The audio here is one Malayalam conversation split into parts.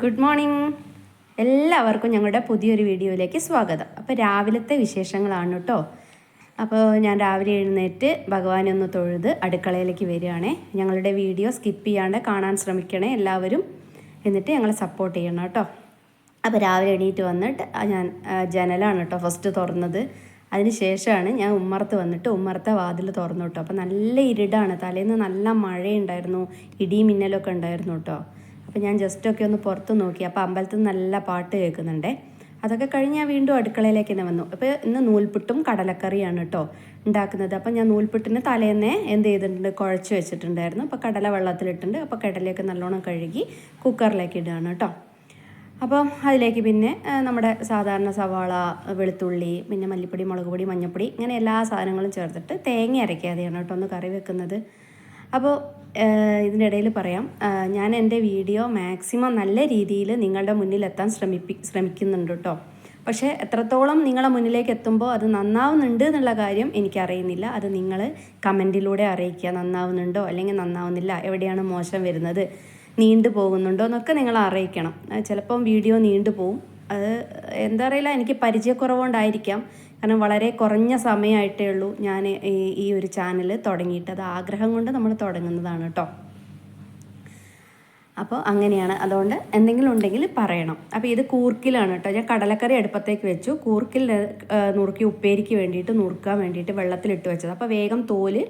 Good morning. എല്ലാവർക്കും ഞങ്ങളുടെ പുതിയൊരു വീഡിയോയിലേക്ക് സ്വാഗതം. അപ്പോൾ രാവിലത്തെ വിശേഷങ്ങളാണ് കേട്ടോ. അപ്പോൾ ഞാൻ രാവിലെ എഴുന്നേറ്റ് ഭഗവാനെ ഒന്ന് തൊഴുത് അടുക്കളയിലേക്ക് വരികയാണേ. ഞങ്ങളുടെ വീഡിയോ സ്കിപ്പ് ചെയ്യാണ്ട് കാണാൻ ശ്രമിക്കണേ എല്ലാവരും, എന്നിട്ട് ഞങ്ങളെ സപ്പോർട്ട് ചെയ്യണം കേട്ടോ. അപ്പോൾ രാവിലെ എണീറ്റ് വന്നിട്ട് ഞാൻ ജനലാണ് കേട്ടോ ഫസ്റ്റ് തുറന്നത്. അതിന് ശേഷമാണ് ഞാൻ ഉമ്മറത്ത് വന്നിട്ട് ഉമ്മറത്തെ വാതിൽ തുറന്നു കേട്ടോ. അപ്പോൾ നല്ല ഇരുടാണ്, തലേന്ന് നല്ല മഴയുണ്ടായിരുന്നു, ഇടിയും മിന്നലൊക്കെ ഉണ്ടായിരുന്നു കേട്ടോ. അപ്പോൾ ഞാൻ ജസ്റ്റൊക്കെ ഒന്ന് പുറത്ത് നോക്കി. അപ്പോൾ അമ്പലത്തിൽ നിന്ന് നല്ല പാട്ട് കേൾക്കുന്നുണ്ടേ. അതൊക്കെ കഴിഞ്ഞ് ഞാൻ വീണ്ടും അടുക്കളയിലേക്ക് തന്നെ വന്നു. അപ്പോൾ ഇന്ന് നൂൽപുട്ടും കടലക്കറിയാണ് കേട്ടോ ഉണ്ടാക്കുന്നത്. അപ്പോൾ ഞാൻ നൂൽപുട്ടിന് തലേന്നേ എന്ത് ചെയ്തിട്ടുണ്ട്, കുഴച്ച് വെച്ചിട്ടുണ്ടായിരുന്നു. അപ്പോൾ കടല വെള്ളത്തിലിട്ടുണ്ട്. അപ്പോൾ കടലയൊക്കെ നല്ലോണം കഴുകി കുക്കറിലേക്ക് ഇടുകയാണ് കേട്ടോ. അപ്പോൾ അതിലേക്ക് പിന്നെ നമ്മുടെ സാധാരണ സവാള, വെളുത്തുള്ളി, പിന്നെ മല്ലിപ്പൊടി, മുളക് പൊടി, മഞ്ഞൾപ്പൊടി, ഇങ്ങനെ എല്ലാ സാധനങ്ങളും ചേർത്തിട്ട് തേങ്ങ അരയ്ക്കാതെയാണ് കേട്ടോ ഒന്ന് കറി വെക്കുന്നത്. അപ്പോൾ ഇതിൻ്റെ ഇടയിൽ പറയാം, ഞാൻ എൻ്റെ വീഡിയോ മാക്സിമം നല്ല രീതിയിൽ നിങ്ങളുടെ മുന്നിലെത്താൻ ശ്രമിക്കുന്നുണ്ട് കേട്ടോ. പക്ഷേ എത്രത്തോളം നിങ്ങളെ മുന്നിലേക്ക് എത്തുമ്പോൾ അത് നന്നാവുന്നുണ്ട് എന്നുള്ള കാര്യം എനിക്കറിയുന്നില്ല. അത് നിങ്ങൾ കമൻറ്റിലൂടെ അറിയിക്കുക. നന്നാവുന്നുണ്ടോ അല്ലെങ്കിൽ നന്നാവുന്നില്ല, എവിടെയാണ് മോശം വരുന്നത്, നീണ്ടു പോകുന്നുണ്ടോ എന്നൊക്കെ നിങ്ങൾ അറിയിക്കണം. ചിലപ്പം വീഡിയോ നീണ്ടു പോകും. അത് എന്താ അറിയില്ല, എനിക്ക് പരിചയക്കുറവുകൊണ്ടായിരിക്കാം. കാരണം വളരെ കുറഞ്ഞ സമയമായിട്ടേ ഉള്ളൂ ഞാൻ ഈ ഒരു ചാനൽ തുടങ്ങിയിട്ട്. അത് ആഗ്രഹം കൊണ്ട് നമ്മൾ തുടങ്ങുന്നതാണ് കേട്ടോ. അപ്പോൾ അങ്ങനെയാണ്. അതുകൊണ്ട് എന്തെങ്കിലും ഉണ്ടെങ്കിൽ പറയണം. അപ്പോൾ ഇത് കൂർക്കിലാണ് കേട്ടോ. ഞാൻ കടലക്കറി അടുപ്പത്തേക്ക് വെച്ചു. കൂർക്കിൽ നുറുക്കി ഉപ്പേരിക്ക് വേണ്ടിയിട്ട് നുറുക്കാൻ വേണ്ടിയിട്ട് വെള്ളത്തിലിട്ട് വെച്ചത്. അപ്പോൾ വേഗം തോല്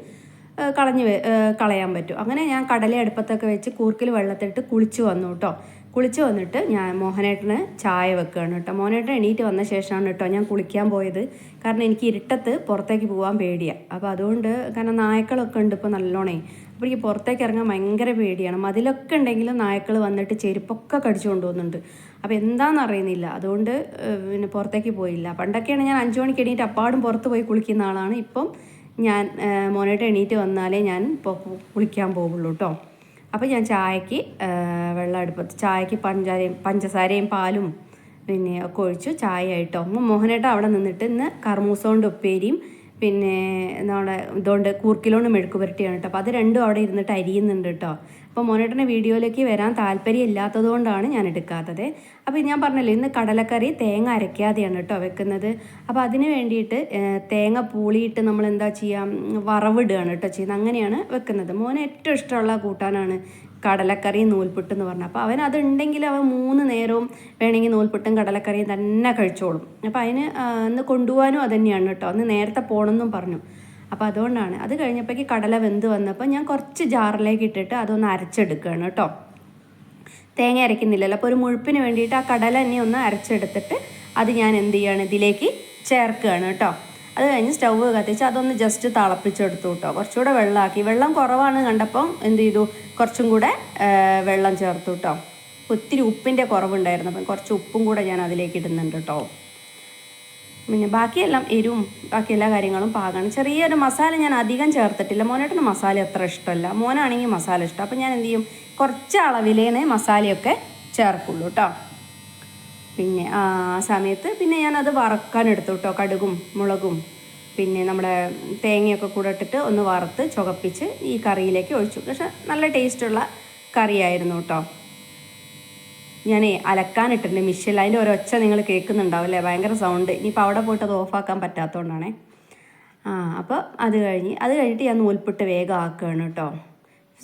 കളയാൻ പറ്റും. അങ്ങനെ ഞാൻ കടല അടുപ്പത്തൊക്കെ വെച്ച് കൂർക്കിൽ വെള്ളത്തിലിട്ട് കുളിച്ച് വന്നു കേട്ടോ. കുളിച്ച് വന്നിട്ട് ഞാൻ മോഹനേട്ടന് ചായ വെക്കുകയാണ് കേട്ടോ. മോഹനേട്ടൻ എണീറ്റ് വന്ന ശേഷമാണ് കേട്ടോ ഞാൻ കുളിക്കാൻ പോയത്. കാരണം എനിക്ക് ഇരുട്ടത്ത് പുറത്തേക്ക് പോകാൻ പേടിയാണ്. അപ്പോൾ അതുകൊണ്ട്, കാരണം നായ്ക്കളൊക്കെ ഉണ്ട് ഇപ്പോൾ നല്ലോണേ. അപ്പോൾ എനിക്ക് പുറത്തേക്ക് ഇറങ്ങാൻ ഭയങ്കര പേടിയാണ്. മതിലൊക്കെ ഉണ്ടെങ്കിലും നായ്ക്കൾ വന്നിട്ട് ചെരുപ്പൊക്കെ കടിച്ചു കൊണ്ടുപോകുന്നുണ്ട്. അപ്പോൾ എന്താണെന്ന് അറിയുന്നില്ല. അതുകൊണ്ട് പിന്നെ പുറത്തേക്ക് പോയില്ല. പണ്ടൊക്കെയാണ് ഞാൻ 5 മണിക്ക് എണീറ്റ് അപ്പാടും പുറത്ത് പോയി കുളിക്കുന്ന ആളാണ്. ഇപ്പം ഞാൻ മോനേട്ടൻ എണീറ്റ് വന്നാലേ ഞാൻ കുളിക്കാൻ പോകുള്ളൂ കേട്ടോ. അപ്പോൾ ഞാൻ ചായക്ക് വെള്ളം അടുപ്പത്ത്, ചായക്ക് പഞ്ചസാരയും പാലും പിന്നെ ഒക്കെ ഒഴിച്ചു ചായ ആയിട്ടോ. മോഹനേട്ടൻ അവിടെ നിന്നിട്ട് ഇന്ന് കർമൂസ കൊണ്ട് ഉപ്പേരിയും പിന്നെ നമ്മുടെ ഇതുകൊണ്ട് കൂർക്കിലോണ്ട് മെഴുക്ക് പുരട്ടിയാണ് കേട്ടോ. അപ്പോൾ അത് രണ്ടും അവിടെ ഇരുന്നിട്ട് അരിയുന്നുണ്ട് കേട്ടോ. അപ്പോൾ മോനേട്ടൻ്റെ വീഡിയോയിലേക്ക് വരാൻ താല്പര്യം ഇല്ലാത്തത് കൊണ്ടാണ് ഞാൻ എടുക്കാത്തത്. അപ്പോൾ ഞാൻ പറഞ്ഞല്ലോ, ഇന്ന് കടലക്കറി തേങ്ങ അരയ്ക്കാതെയാണ് കേട്ടോ വെക്കുന്നത്. അപ്പോൾ അതിന് വേണ്ടിയിട്ട് തേങ്ങ പൂളിയിട്ട് നമ്മൾ എന്താ ചെയ്യുക, വറവിടുകയാണ് കേട്ടോ ചെയ്യുന്നത്. അങ്ങനെയാണ് വെക്കുന്നത്. മോന് ഏറ്റവും ഇഷ്ടമുള്ള കൂട്ടാനാണ് കടലക്കറിയും നൂൽപുട്ട് എന്ന് പറഞ്ഞാൽ. അപ്പോൾ അതുണ്ടെങ്കിൽ അവൻ 3 നേരവും വേണമെങ്കിൽ നൂൽപുട്ടും കടലക്കറിയും തന്നെ കഴിച്ചോളും. അപ്പോൾ അതിന് അന്ന് കൊണ്ടുപോകാനും അത് തന്നെയാണ് കേട്ടോ. അന്ന് നേരത്തെ പോകണമെന്നും പറഞ്ഞു. അപ്പോൾ അതുകൊണ്ടാണ്. അത് കഴിഞ്ഞപ്പോഴേക്ക് കടല വെന്ത് വന്നപ്പോൾ ഞാൻ കുറച്ച് ജാറിലേക്ക് ഇട്ടിട്ട് അതൊന്ന് അരച്ചെടുക്കുകയാണ് കേട്ടോ. തേങ്ങ അരയ്ക്കുന്നില്ലല്ലോ. അപ്പോൾ ഒരു മുഴുപ്പിന് വേണ്ടിയിട്ട് ആ കടല തന്നെ ഒന്ന് അരച്ചെടുത്തിട്ട് അത് ഞാൻ എന്ത് ചെയ്യുകയാണ്, ഇതിലേക്ക് ചേർക്കുകയാണ് കേട്ടോ. അത് കഴിഞ്ഞ് സ്റ്റൗവ് കത്തിച്ച് അതൊന്ന് ജസ്റ്റ് തിളപ്പിച്ചെടുത്തു കേട്ടോ. കുറച്ചുകൂടെ വെള്ളമാക്കി. വെള്ളം കുറവാണ് കണ്ടപ്പം എന്ത് ചെയ്തു, കുറച്ചും കൂടെ വെള്ളം ചേർത്തു കേട്ടോ. ഒത്തിരി ഉപ്പിൻ്റെ കുറവുണ്ടായിരുന്നു. അപ്പം കുറച്ച് ഉപ്പും കൂടെ ഞാൻ അതിലേക്ക് ഇടുന്നുണ്ട് കേട്ടോ. പിന്നെ ബാക്കിയെല്ലാം എരിവും ബാക്കി എല്ലാ കാര്യങ്ങളും പാകമാണ്. ചെറിയൊരു മസാല ഞാൻ അധികം ചേർത്തിട്ടില്ല. മോനേട്ടന് മസാല അത്ര ഇഷ്ടമല്ല. മോനാണെങ്കിൽ മസാല ഇഷ്ടം. അപ്പം ഞാൻ എന്ത് ചെയ്യും, കുറച്ച് അളവിലേനെ മസാലയൊക്കെ ചേർക്കുള്ളൂ കേട്ടോ. പിന്നെ ആ സമയത്ത് പിന്നെ ഞാനത് വറക്കാൻ എടുത്തു കേട്ടോ. കടുകും മുളകും പിന്നെ നമ്മുടെ തേങ്ങയൊക്കെ കൂടെ ഇട്ടിട്ട് ഒന്ന് വറുത്ത് ചുവപ്പിച്ച് ഈ കറിയിലേക്ക് ഒഴിച്ചു. പക്ഷെ നല്ല ടേസ്റ്റുള്ള കറിയായിരുന്നു കേട്ടോ. ഞാൻ അലക്കാനിട്ടിട്ടുണ്ട് മിഷ്യൽ. അതിൻ്റെ ഒരൊച്ച നിങ്ങൾ കേൾക്കുന്നുണ്ടാവും അല്ലേ, ഭയങ്കര സൗണ്ട്. ഇനിയിപ്പോൾ അവിടെ പോയിട്ട് അത് ഓഫാക്കാൻ പറ്റാത്തതുകൊണ്ടാണേ. അപ്പോൾ അത് കഴിഞ്ഞിട്ട് ഞാൻ നൂൽപുട്ട് വേഗം ആക്കുകയാണ് കേട്ടോ.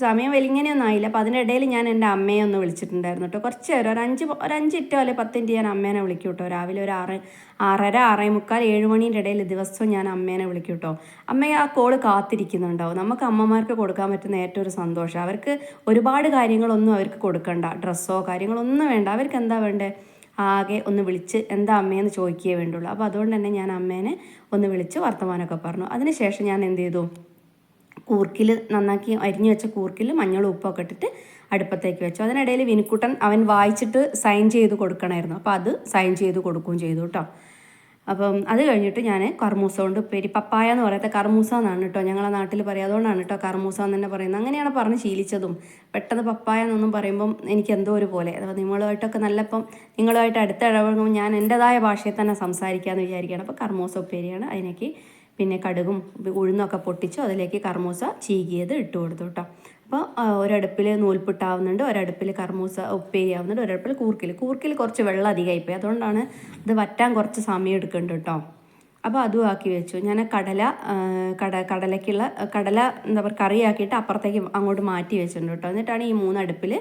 സമയം വലിങ്ങനെയൊന്നും ആയില്ല. അപ്പോൾ അതിൻ്റെ ഇടയിൽ ഞാൻ എൻ്റെ അമ്മയെ ഒന്ന് വിളിച്ചിട്ടുണ്ടായിരുന്നു കേട്ടോ. കുറച്ച് നേരം ഒരു 5 മിനിറ്റോ അല്ലെങ്കിൽ 10 മിനിറ്റ് ഞാൻ അമ്മേനെ വിളിക്കും കേട്ടോ. രാവിലെ ഒരു 6:30, 6:45, 7 മണീൻ്റെ ഇടയിൽ ദിവസവും ഞാൻ അമ്മേനെ വിളിക്കും കേട്ടോ. അമ്മയെ ആ കോള് കാത്തിരിക്കുന്നുണ്ടാവും. നമുക്ക് അമ്മമാർക്ക് കൊടുക്കാൻ പറ്റുന്ന ഏറ്റവും ഒരു സന്തോഷം. അവർക്ക് ഒരുപാട് കാര്യങ്ങളൊന്നും അവർക്ക് കൊടുക്കണ്ട, ഡ്രസ്സോ കാര്യങ്ങളൊന്നും വേണ്ട. അവർക്ക് എന്താ വേണ്ടേ, ആകെ ഒന്ന് വിളിച്ച് എന്താ അമ്മയെന്ന് ചോദിക്കുകയേ വേണ്ടുള്ളൂ. അപ്പോൾ അതുകൊണ്ട് തന്നെ ഞാൻ അമ്മേനെ ഒന്ന് വിളിച്ച് വർത്തമാനമൊക്കെ പറഞ്ഞു. അതിനുശേഷം ഞാൻ എന്ത് ചെയ്തു, കൂർക്കിൽ നന്നാക്കി അരിഞ്ഞു വെച്ച കൂർക്കിൽ മഞ്ഞളും ഉപ്പൊക്കെ ഇട്ടിട്ട് അടുപ്പത്തേക്ക് വെച്ചു. അതിനിടയിൽ വിനുക്കുട്ടൻ അവൻ വായിച്ചിട്ട് സൈൻ ചെയ്ത് കൊടുക്കണമായിരുന്നു. അപ്പോൾ അത് സൈൻ ചെയ്ത് കൊടുക്കുകയും ചെയ്തു കേട്ടോ. അപ്പം അത് കഴിഞ്ഞിട്ട് ഞാൻ കർമൂസ കൊണ്ട് ഉപ്പേരി, പപ്പായ എന്ന് പറയാത്ത കർമൂസ എന്നാണ് കേട്ടോ ഞങ്ങളെ നാട്ടിൽ പറയുക. അതുകൊണ്ടാണ് കേട്ടോ കർമൂസ എന്ന് തന്നെ പറയുന്നത്. അങ്ങനെയാണ് പറഞ്ഞ് ശീലിച്ചതും. പെട്ടെന്ന് പപ്പായ എന്നൊന്നും പറയുമ്പം എനിക്ക് എന്തോ ഒരു പോലെ. അപ്പോൾ നിങ്ങളുമായിട്ടൊക്കെ നല്ലപ്പം നിങ്ങളുമായിട്ട് അടുത്ത ഇടപഴകുമ്പോൾ ഞാൻ എൻ്റെതായ ഭാഷയിൽ തന്നെ സംസാരിക്കാമെന്ന് വിചാരിക്കുകയാണ്. അപ്പോൾ കർമൂസ ഉപ്പേരിയാണ്. അതിനേക്ക് പിന്നെ കടുകും ഉഴുന്നൊക്കെ പൊട്ടിച്ചു അതിലേക്ക് കർമൂസ ചീകിയത് ഇട്ട് കൊടുത്തു കേട്ടോ. അപ്പോൾ ഒരടുപ്പിൽ നൂൽപുട്ടാവുന്നുണ്ട്, ഒരടുപ്പിൽ കർമൂസ ഉപ്പേരി ആവുന്നുണ്ട്, ഒരടുപ്പിൽ കൂർക്കിൽ കുറച്ച് വെള്ളം അധികമായിപ്പോയി, അതുകൊണ്ടാണ് അത് വറ്റാൻ കുറച്ച് സമയം എടുക്കുന്നുണ്ട് കേട്ടോ. അപ്പോൾ അതും ആക്കി വെച്ചു. ഞാൻ കടലയ്ക്കുള്ള എന്താ പറയുക കറിയാക്കിയിട്ട് അപ്പുറത്തേക്ക് അങ്ങോട്ട് മാറ്റി വെച്ചിട്ടുണ്ട് കേട്ടോ. എന്നിട്ടാണ് ഈ 3 അടുപ്പിൽ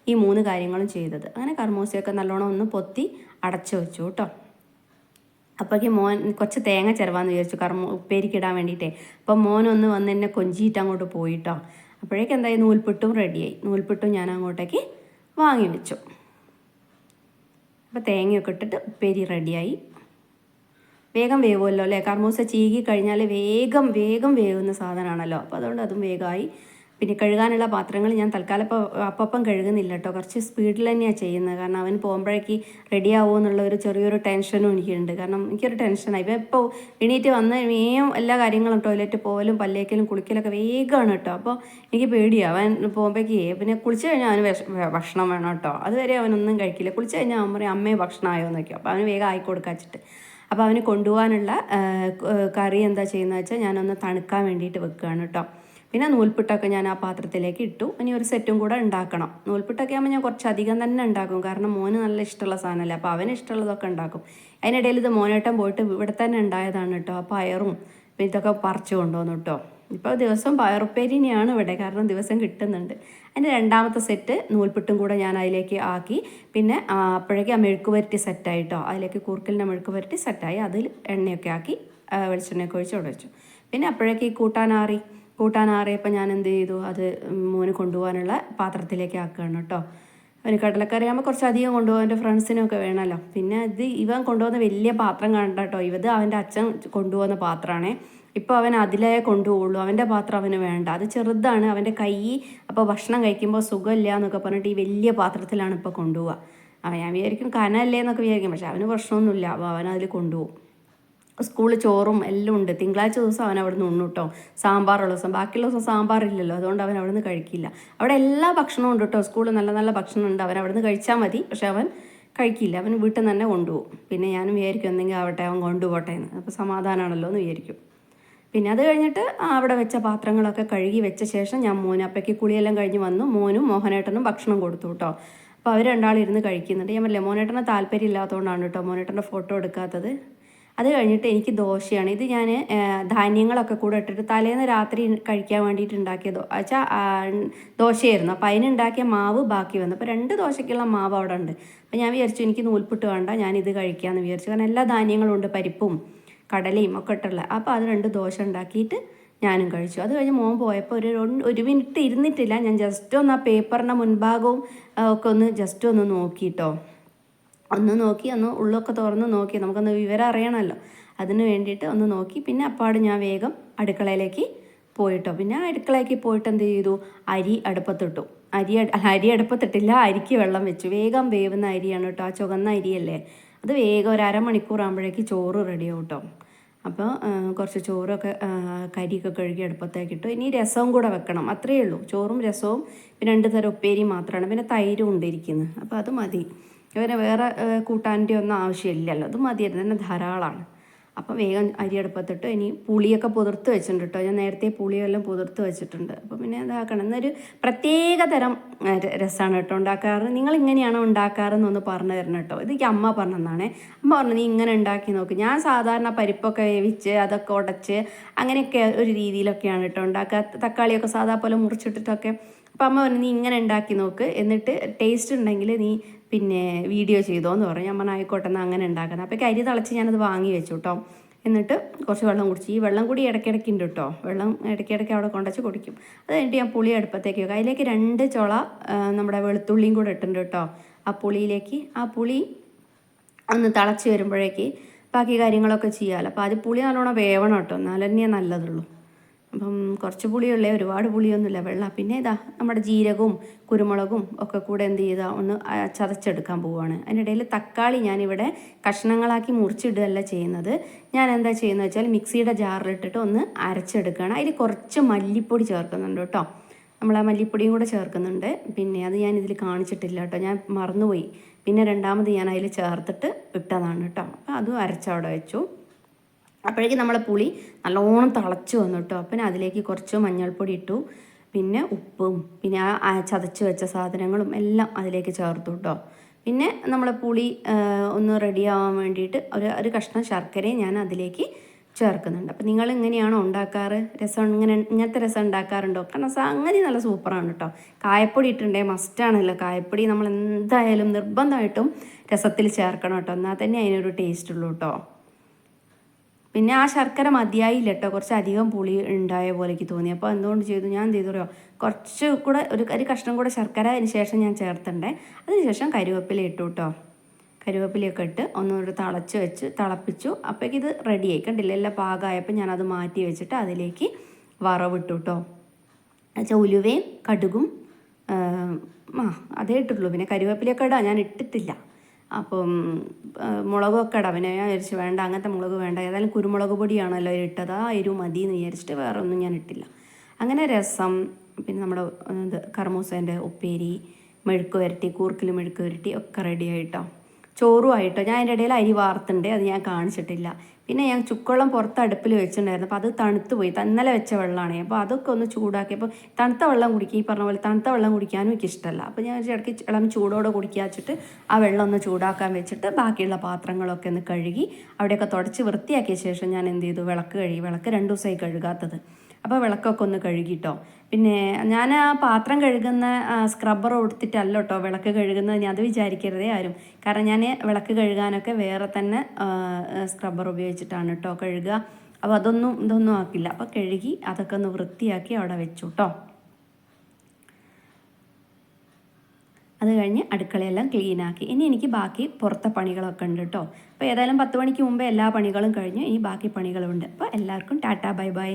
ഈ 3 കാര്യങ്ങളും ചെയ്തത്. അങ്ങനെ കർമൂസയൊക്കെ നല്ലോണം ഒന്ന് പൊത്തി അടച്ചു വെച്ചു കേട്ടോ. അപ്പോഴേക്ക് മോൻ കുറച്ച് തേങ്ങ ചിരവാന്ന് വിചാരിച്ചു ഉപ്പേരിക്കിടാൻ വേണ്ടിയിട്ടേ. അപ്പം മോനൊന്ന് വന്ന് എന്നെ കൊഞ്ചിയിട്ട് അങ്ങോട്ട് പോയിട്ടോ. അപ്പോഴേക്കും എന്തായി, നൂൽപുട്ടും റെഡിയായി. നൂൽപുട്ടും ഞാൻ അങ്ങോട്ടേക്ക് വാങ്ങി വെച്ചു. അപ്പോൾ തേങ്ങയൊക്കെ ഇട്ടിട്ട് ഉപ്പേരി റെഡിയായി. വേഗം വേവുമല്ലോ അല്ലേ, കർമൂസ ചീകി കഴിഞ്ഞാൽ വേഗം വേവുന്ന സാധനമാണല്ലോ. അപ്പോൾ അതുകൊണ്ട് അതും വേഗമായി. പിന്നെ കഴുകാനുള്ള പാത്രങ്ങൾ ഞാൻ തൽക്കാലം അപ്പം കഴുകുന്നില്ല കേട്ടോ, കുറച്ച് സ്പീഡിൽ തന്നെയാണ് ചെയ്യുന്നത്. കാരണം അവൻ പോകുമ്പോഴേക്ക് റെഡി ആവുമോ എന്നുള്ള ചെറിയൊരു ടെൻഷനും എനിക്കുണ്ട്. കാരണം എനിക്കൊരു ടെൻഷനായി. ഇപ്പോൾ എണീറ്റ് വന്ന് വേഗം എല്ലാ കാര്യങ്ങളും ടോയ്ലറ്റ് പോകലും പല്ലേക്കലും കുളിക്കലൊക്കെ വേഗമാണ് കേട്ടോ. അപ്പോൾ എനിക്ക് പേടിയാണ് അവൻ പോകുമ്പോഴേക്ക്. പിന്നെ കുളിച്ച് കഴിഞ്ഞാൽ അവന് ഭക്ഷണം വേണം കേട്ടോ. അതുവരെ അവനൊന്നും കഴിക്കില്ല. കുളിച്ച് കഴിഞ്ഞാൽ അവൻ പറയും അമ്മയെ ഭക്ഷണമായോ എന്നൊക്കെയോ. അപ്പോൾ അവന് വേഗം ആയിക്കൊടുക്കാച്ചിട്ട്. അപ്പോൾ അവന് കൊണ്ടുപോകാനുള്ള കറി എന്താ ചെയ്യുന്നത് വെച്ചാൽ ഞാനൊന്ന് തണുക്കാൻ വേണ്ടിയിട്ട് വെക്കുകയാണ് കേട്ടോ. പിന്നെ നൂൽപുട്ടൊക്കെ ഞാൻ ആ പാത്രത്തിലേക്ക് ഇട്ടു. ഇനി ഒരു സെറ്റും കൂടെ ഉണ്ടാക്കണം. നൂൽപുട്ടൊക്കെ ആകുമ്പോൾ ഞാൻ കുറച്ചധികം തന്നെ ഉണ്ടാക്കും, കാരണം മോന് നല്ല ഇഷ്ടമുള്ള സാധനമല്ലേ. അപ്പോൾ അവന് ഇഷ്ടമുള്ളതൊക്കെ ഉണ്ടാക്കും. അതിനിടയിൽ ഇത് മോനേട്ടൻ പോയിട്ട് ഇവിടെ തന്നെ ഉണ്ടായതാണ് കേട്ടോ. ആ പയറും ഇതൊക്കെ പറിച്ചു കൊണ്ടുവന്നു കേട്ടോ. ഇപ്പോൾ ദിവസം പയറുപ്പേരിനെയാണ് ഇവിടെ, കാരണം ദിവസം കിട്ടുന്നുണ്ട്. അതിൻ്റെ രണ്ടാമത്തെ സെറ്റ് നൂൽപുട്ടും കൂടെ ഞാൻ അതിലേക്ക് ആക്കി. പിന്നെ അപ്പോഴേക്കും ആ മെഴുക്ക് പുരട്ടി സെറ്റായിട്ടോ. അതിലേക്ക് കൂർക്കലിൻ്റെ മെഴുക്ക് പുരട്ടി സെറ്റായി. അതിൽ എണ്ണയൊക്കെ ആക്കി വെളിച്ചെണ്ണയൊക്കെ ഒഴിച്ച് അവിടെ വെച്ചു. പിന്നെ അപ്പോഴേക്ക് ഈ കൂട്ടാനാറിയപ്പോൾ ഞാൻ എന്ത് ചെയ്തു, അത് മോന് കൊണ്ടുപോകാനുള്ള പാത്രത്തിലേക്ക് ആക്കുകയാണ് കേട്ടോ. അവന് കടലക്കറി ആകുമ്പോൾ കുറച്ചധികം കൊണ്ടുപോകാൻ എൻ്റെ ഫ്രണ്ട്സിനൊക്കെ വേണമല്ലോ. പിന്നെ ഇവൻ കൊണ്ടുപോകുന്ന വലിയ പാത്രം കണ്ട കേട്ടോ. അവൻ്റെ അച്ഛൻ കൊണ്ടുപോകുന്ന പാത്രമാണേ. ഇപ്പോൾ അവൻ അതിലേ കൊണ്ടുപോകുള്ളൂ, അവൻ്റെ പാത്രം അവന് വേണ്ട, അത് ചെറുതാണ്, അവൻ്റെ കൈ അപ്പോൾ ഭക്ഷണം കഴിക്കുമ്പോൾ സുഖമില്ല എന്നൊക്കെ പറഞ്ഞിട്ട് ഈ വലിയ പാത്രത്തിലാണ് ഇപ്പോൾ കൊണ്ടുപോവുക. ഞാൻ വിചാരിക്കും കനല്ലേ എന്നൊക്കെ വിചാരിക്കും, പക്ഷെ അവന് പ്രശ്നമൊന്നുമില്ല. അപ്പോൾ അവനതിൽ കൊണ്ടുപോകും. സ്കൂളിൽ ചോറും എല്ലാം ഉണ്ട്. തിങ്കളാഴ്ച ദിവസം അവൻ അവിടെ നിന്ന് ഉണ്ണു കേട്ടോ, സാമ്പാറുള്ള ദിവസം. ബാക്കിയുള്ള ദിവസം സാമ്പാറില്ലല്ലോ, അതുകൊണ്ട് അവൻ അവിടെ നിന്ന് കഴിക്കില്ല. അവിടെ എല്ലാ ഭക്ഷണവും ഉണ്ട് കേട്ടോ, സ്കൂളിൽ നല്ല നല്ല ഭക്ഷണം ഉണ്ട്. അവൻ അവിടെ നിന്ന് കഴിച്ചാൽ മതി, പക്ഷെ അവൻ കഴിക്കില്ല, അവൻ വീട്ടിൽ നിന്ന് തന്നെ കൊണ്ടുപോകും. പിന്നെ ഞാനും വിചാരിക്കും എന്തെങ്കിലും ആവട്ടെ അവൻ കൊണ്ടുപോട്ടെ എന്ന്, അപ്പോൾ സമാധാനമാണല്ലോ എന്ന് വിചാരിക്കും. പിന്നെ അത് കഴിഞ്ഞിട്ട് അവിടെ വെച്ച പാത്രങ്ങളൊക്കെ കഴുകി വെച്ച ശേഷം ഞാൻ അപ്പയ്ക്ക് കുളിയെല്ലാം കഴിഞ്ഞ് വന്നു. മോനും മോഹനേട്ടനും ഭക്ഷണം കൊടുത്തു കേട്ടോ. അപ്പോൾ അവർ രണ്ടാളും ഇരുന്ന് കഴിക്കുന്നുണ്ട്. ഞാൻ പറഞ്ഞില്ലേ മോനേട്ടന് താല്പര്യം ഇല്ലാത്തതുകൊണ്ടാണ് കേട്ടോ മോനേട്ടൻ്റെ ഫോട്ടോ എടുക്കാത്തത്. അത് കഴിഞ്ഞിട്ട് എനിക്ക് ദോശയാണ്. ഇത് ഞാൻ ധാന്യങ്ങളൊക്കെ കൂടെ ഇട്ടിട്ട് തലേന്ന് രാത്രി കഴിക്കാൻ വേണ്ടിയിട്ട് ഉണ്ടാക്കിയതോ ദോശയായിരുന്നു. അപ്പോൾ അതിനുണ്ടാക്കിയ മാവ് ബാക്കി വന്നു. അപ്പോൾ 2 ദോശയ്ക്കുള്ള മാവ് അവിടെ ഉണ്ട്. അപ്പോൾ ഞാൻ വിചാരിച്ചു എനിക്ക് നൂൽപുട്ട് വേണ്ട, ഞാനിത് കഴിക്കാമെന്ന് വിചാരിച്ചു. കാരണം എല്ലാ ധാന്യങ്ങളും ഉണ്ട്, പരിപ്പും കടലയും ഒക്കെ ഇട്ടുള്ള. അപ്പോൾ അത് 2 ദോശ ഉണ്ടാക്കിയിട്ട് ഞാനും കഴിച്ചു. അത് കഴിഞ്ഞ് മോൻ പോയപ്പോൾ ഒരു മിനിറ്റ് ഇരുന്നിട്ടില്ല, ഞാൻ ജസ്റ്റ് ഒന്ന് ആ പേപ്പറിൻ്റെ മുൻഭാഗവും ഒക്കെ ഒന്ന് ജസ്റ്റ് ഒന്ന് നോക്കിയിട്ടോ. ഒന്ന് ഉള്ളൊക്കെ തുറന്ന് നോക്കി, നമുക്കൊന്ന് വിവരം അറിയണമല്ലോ, അതിന് വേണ്ടിയിട്ട് ഒന്ന് നോക്കി. പിന്നെ അപ്പാട് ഞാൻ വേഗം അടുക്കളയിലേക്ക് പോയിട്ടോ. പിന്നെ അടുക്കളയിലേക്ക് പോയിട്ട് എന്ത് ചെയ്തു, അരി അടുപ്പത്തിട്ടു. അരി അടുപ്പത്തിട്ടില്ല, അരിക്ക് വെള്ളം വെച്ചു. വേഗം വേവുന്ന അരിയാണ് കേട്ടോ, ആ ചുവന്ന അരിയല്ലേ. അത് വേഗം ഒരു അരമണിക്കൂറാകുമ്പോഴേക്ക് ചോറ് റെഡിയാവും കേട്ടോ. അപ്പോൾ കുറച്ച് ചോറൊക്കെ കരിയൊക്കെ കഴുകി അടുപ്പത്തേക്ക് ഇട്ടു. ഇനി രസവും കൂടെ വെക്കണം, അത്രയേ ഉള്ളൂ. ചോറും രസവും പിന്നെ 2 തരം ഉപ്പേരി മാത്രമാണ്, പിന്നെ തൈരും കൊണ്ടിരിക്കുന്നത്. അപ്പോൾ അത് മതി. ഇവരെ വേറെ കൂട്ടാൻ്റെ ഒന്നും ആവശ്യമില്ലല്ലോ, അത് മതിയായിരുന്നു, തന്നെ ധാരാളമാണ്. അപ്പോൾ വേഗം അരി അടുപ്പത്തിട്ട് ഇനി പുളിയൊക്കെ പുതിർത്ത് വെച്ചിട്ടുണ്ട് കേട്ടോ. ഞാൻ നേരത്തെ പുളിയെല്ലാം പുതിർത്ത് വെച്ചിട്ടുണ്ട്. അപ്പോൾ പിന്നെ ഇതാക്കണം. എന്നൊരു പ്രത്യേക തരം രസമാണ് കേട്ടോ ഉണ്ടാക്കാറ്. നിങ്ങൾ ഇങ്ങനെയാണോ ഉണ്ടാക്കാറെന്നൊന്ന് പറഞ്ഞു തരണം കേട്ടോ. ഇതൊക്കെ അമ്മ പറഞ്ഞതാണ്. അമ്മ പറഞ്ഞു നീ ഇങ്ങനെ ഉണ്ടാക്കി നോക്ക്. ഞാൻ സാധാരണ പരിപ്പൊക്കെ വേവിച്ച് അതൊക്കെ ഉടച്ച് അങ്ങനെയൊക്കെ ഒരു രീതിയിലൊക്കെയാണ് കേട്ടോ ഉണ്ടാക്കുക. തക്കാളിയൊക്കെ സാധാ പോലെ മുറിച്ചിട്ടിട്ടൊക്കെ. അപ്പോൾ അമ്മ പറഞ്ഞു നീ ഇങ്ങനെ ഉണ്ടാക്കി നോക്ക്, എന്നിട്ട് ടേസ്റ്റ് ഉണ്ടെങ്കിൽ നീ പിന്നെ വീഡിയോ ചെയ്തോന്ന് പറഞ്ഞു. ഞാൻ പറഞ്ഞു ആയിക്കോട്ടെ എന്നാൽ അങ്ങനെ ഉണ്ടാക്കുന്നത്. അപ്പോൾ അരി തിളച്ച് ഞാനത് വാങ്ങി വെച്ചു കേട്ടോ. എന്നിട്ട് കുറച്ച് വെള്ളം കുടിച്ച്, ഈ വെള്ളം കൂടി ഇടയ്ക്കിടയ്ക്ക് ഉണ്ട് കേട്ടോ, വെള്ളം ഇടയ്ക്കിടയ്ക്ക് അവിടെ കൊണ്ടുവച്ച് കുടിക്കും. അത് കഴിഞ്ഞിട്ട് ഞാൻ പുളി അടുപ്പത്തേക്ക് വെക്കും. അതിലേക്ക് 2 ചുള നമ്മുടെ വെളുത്തുള്ളിയും കൂടെ ഇട്ടുണ്ട് കേട്ടോ. ആ പുളിയിലേക്ക് ആ പുളി ഒന്ന് തിളച്ച് വരുമ്പോഴേക്ക് ബാക്കി കാര്യങ്ങളൊക്കെ ചെയ്യാമല്ലോ. അപ്പോൾ അത് പുളി നല്ലോണം വേവണം കേട്ടോ, എന്നാലും തന്നെയാണ് നല്ലതുള്ളൂ. അപ്പം കുറച്ച് പുളിയുള്ളേ, ഒരുപാട് പുളിയൊന്നുമില്ല, വെള്ളം. പിന്നെ ഇതാ നമ്മുടെ ജീരകവും കുരുമുളകും ഒക്കെ കൂടെ എന്ത് ചെയ്താൽ ഒന്ന് ചതച്ചെടുക്കാൻ പോവുകയാണ്. അതിനിടയിൽ തക്കാളി ഞാനിവിടെ കഷ്ണങ്ങളാക്കി മുറിച്ചിടുകയല്ല ചെയ്യുന്നത്. ഞാൻ എന്താ ചെയ്യുന്നത് വെച്ചാൽ മിക്സിയുടെ ജാറിലിട്ടിട്ട് ഒന്ന് അരച്ചെടുക്കുകയാണ്. അതിൽ കുറച്ച് മല്ലിപ്പൊടി ചേർക്കുന്നുണ്ട് കേട്ടോ. നമ്മൾ ആ മല്ലിപ്പൊടിയും കൂടെ ചേർക്കുന്നുണ്ട്. പിന്നെ അത് ഞാൻ ഇതിൽ കാണിച്ചിട്ടില്ല കേട്ടോ, ഞാൻ മറന്നുപോയി. പിന്നെ രണ്ടാമത് ഞാൻ അതിൽ ചേർത്തിട്ട് ഇട്ടതാണ് കേട്ടോ. അപ്പോൾ അതും അരച്ചവിടെ വെച്ചു. അപ്പോഴേക്കും നമ്മളെ പുളി നല്ലോണം തിളച്ച് വന്നു കേട്ടോ. അപ്പം അതിലേക്ക് കുറച്ച് മഞ്ഞൾപ്പൊടി ഇട്ടു, പിന്നെ ഉപ്പും പിന്നെ ആ ചതച്ച് വെച്ച സാധനങ്ങളും എല്ലാം അതിലേക്ക് ചേർത്തു കേട്ടോ. പിന്നെ നമ്മൾ പുളി ഒന്ന് റെഡിയാവാൻ വേണ്ടിയിട്ട് ഒരു കഷ്ണം ശർക്കരയും ഞാൻ അതിലേക്ക് ചേർക്കുന്നുണ്ട്. അപ്പോൾ നിങ്ങൾ ഇങ്ങനെയാണോ ഉണ്ടാക്കാറ്? രസം ഇങ്ങനത്തെ രസം ഉണ്ടാക്കാറുണ്ടോ? കാരണം സംഗതി നല്ല സൂപ്പറാണ് കേട്ടോ. കായപ്പൊടി ഇട്ടുണ്ടേ മസ്റ്റാണല്ലോ. കായപ്പൊടി നമ്മൾ എന്തായാലും നിർബന്ധമായിട്ടും രസത്തിൽ ചേർക്കണം കേട്ടോ, എന്നാൽ തന്നെ അതിനൊരു ടേസ്റ്റ് ഉള്ളൂ കേട്ടോ. പിന്നെ ആ ശർക്കര മതിയായില്ല കേട്ടോ, കുറച്ച് അധികം പുളി ഉണ്ടായ പോലേക്ക് തോന്നി. അപ്പോൾ എന്തുകൊണ്ട് ചെയ്തു, ഞാൻ എന്ത് ചെയ്തു അറിയോ, കുറച്ച് കൂടെ ഒരു കഷ്ണം കൂടെ ശർക്കര അതിന് ശേഷം ഞാൻ ചേർത്തണ്ടേ. അതിനുശേഷം കരിവേപ്പില ഇട്ടു കേട്ടോ. കരിവേപ്പിലയൊക്കെ ഇട്ട് ഒന്നുകൂടെ തിളപ്പിച്ചു. അപ്പോഴേക്കും ഇത് റെഡിയായി കണ്ടില്ല, എല്ലാം പാകമായപ്പോൾ ഞാനത് മാറ്റി വെച്ചിട്ട് അതിലേക്ക് വറവിട്ടു കേട്ടോ. എന്നുവെച്ചാൽ ഉലുവയും കടുകും അതേ ഇട്ടിട്ടുള്ളൂ. പിന്നെ കരിവേപ്പിലയൊക്കെ ഇടാം, ഞാൻ ഇട്ടിട്ടില്ല. അപ്പം മുളകൊക്കെ ഇടാം. പിന്നെ ഞാൻ വിചാരിച്ചു വേണ്ട, അങ്ങനത്തെ മുളക് വേണ്ട, ഏതായാലും കുരുമുളക് പൊടിയാണല്ലോ ഇട്ടത്, ആ എരിവ് മതി എന്ന് വിചാരിച്ചിട്ട് വേറെ ഒന്നും ഞാൻ ഇട്ടില്ല. അങ്ങനെ രസം, പിന്നെ നമ്മുടെ കർമൂസേൻ്റെ ഉപ്പേരി, മെഴുക്ക് വരട്ടി, കൂർക്കിൽ മെഴുക്ക് വരട്ടി ഒക്കെ റെഡി ആയിട്ടോ. ചോറും ആയിട്ടോ. ഞാൻ അതിൻ്റെ ഇടയിൽ അരി വാർത്തുണ്ട്, അത് ഞാൻ കാണിച്ചിട്ടില്ല. പിന്നെ ഞാൻ ചുക്കുവെള്ളം പുറത്ത് അടുപ്പിൽ വെച്ചിട്ടുണ്ടായിരുന്നു. അപ്പോൾ അത് തണുത്ത് പോയി, ഇന്നലെ വെച്ച വെള്ളമാണ്. അപ്പോൾ അതൊക്കെ ഒന്ന് ചൂടാക്കിയപ്പോൾ തണുത്ത വെള്ളം കുടിക്കുക, ഈ പറഞ്ഞ പോലെ തണുത്ത വെള്ളം കുടിക്കാനും എനിക്ക് ഇഷ്ടമല്ല. അപ്പോൾ ഞാൻ ഇടയ്ക്ക് ഇളം ചൂടോടെ കുടിക്കുക വെച്ചിട്ട് ആ വെള്ളം ഒന്ന് ചൂടാക്കാൻ വെച്ചിട്ട് ബാക്കിയുള്ള പാത്രങ്ങളൊക്കെ ഒന്ന് കഴുകി അവിടെയൊക്കെ തുടച്ച് വൃത്തിയാക്കിയ ശേഷം ഞാൻ എന്ത് ചെയ്തു, വിളക്ക് 2 ദിവസമായി കഴുകാത്തത്. അപ്പോൾ വിളക്കൊക്കെ ഒന്ന് കഴുകിട്ടോ. പിന്നെ ഞാൻ ആ പാത്രം കഴുകുന്ന സ്ക്രബ്ബർ കൊടുത്തിട്ടല്ല കേട്ടോ വിളക്ക് കഴുകുന്നത്, ഞാൻ അത് വിചാരിക്കരുതേ ആരും. കാരണം ഞാൻ വിളക്ക് കഴുകാനൊക്കെ വേറെ തന്നെ സ്ക്രബ്ബർ ഉപയോഗിച്ചിട്ടാണ് കേട്ടോ കഴുകുക. അപ്പോൾ ഇതൊന്നും ആക്കില്ല. അപ്പോൾ കഴുകി അതൊക്കെ ഒന്ന് വൃത്തിയാക്കി അവിടെ വെച്ചു കേട്ടോ. അത് കഴിഞ്ഞ് അടുക്കളയെല്ലാം ക്ലീനാക്കി. ഇനി എനിക്ക് ബാക്കി പുറത്തെ പണികളൊക്കെ ഉണ്ട് കേട്ടോ. അപ്പോൾ ഏതായാലും 10 മണിക്ക് മുമ്പേ എല്ലാ പണികളും കഴിഞ്ഞു. ഇനി ബാക്കി പണികളുണ്ട്. അപ്പോൾ എല്ലാവർക്കും ടാറ്റാ ബൈ ബൈ.